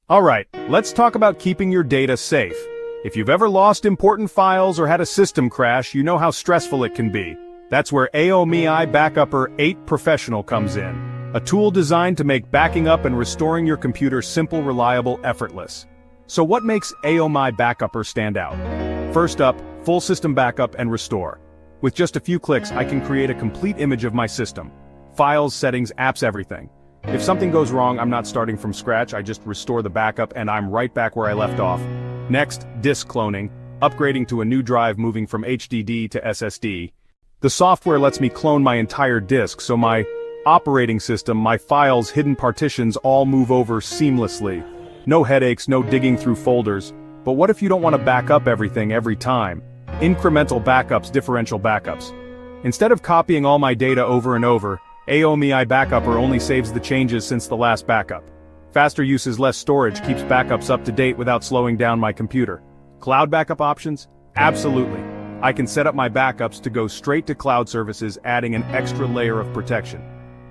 Alright, let's talk about keeping your data safe. If you've ever lost important files or had a system crash, you know how stressful it can be. That's where AOMEI Backupper 8 Professional comes in. A tool designed to make backing up and restoring your computer simple, reliable, effortless. So what makes AOMEI Backupper stand out? First up, full system backup and restore. With just a few clicks, I can create a complete image of my system. Files, settings, apps, everything. If something goes wrong, I'm not starting from scratch, I just restore the backup and I'm right back where I left off. Next, disk cloning, upgrading to a new drive, moving from HDD to SSD. The software lets me clone my entire disk, so my operating system, my files, hidden partitions all move over seamlessly. No headaches, no digging through folders. But what if you don't want to back up everything every time? Incremental backups, differential backups. Instead of copying all my data over and over, AOMEI Backupper only saves the changes since the last backup. Faster uses less storage, keeps backups up to date without slowing down my computer. Cloud backup options? Absolutely. I can set up my backups to go straight to cloud services, adding an extra layer of protection.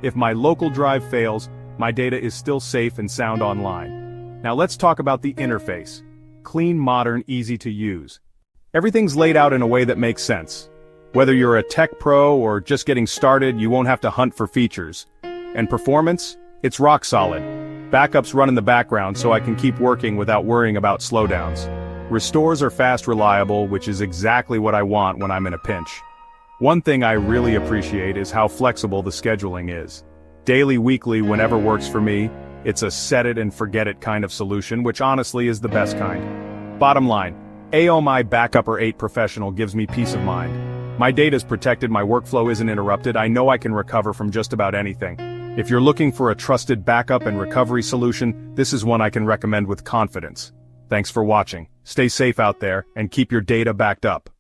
If my local drive fails, my data is still safe and sound online. Now let's talk about the interface. Clean, modern, easy to use. Everything's laid out in a way that makes sense. Whether you're a tech pro or just getting started, you won't have to hunt for features. And performance? It's rock solid. Backups run in the background so I can keep working without worrying about slowdowns. Restores are fast, reliable, which is exactly what I want when I'm in a pinch. One thing I really appreciate is how flexible the scheduling is. Daily, weekly, whenever works for me. It's a set it and forget it kind of solution, which honestly is the best kind. Bottom line, AOMEI Backupper 8 Professional gives me peace of mind. My data's protected, my workflow isn't interrupted, I know I can recover from just about anything. If you're looking for a trusted backup and recovery solution, this is one I can recommend with confidence. Thanks for watching. Stay safe out there, and keep your data backed up.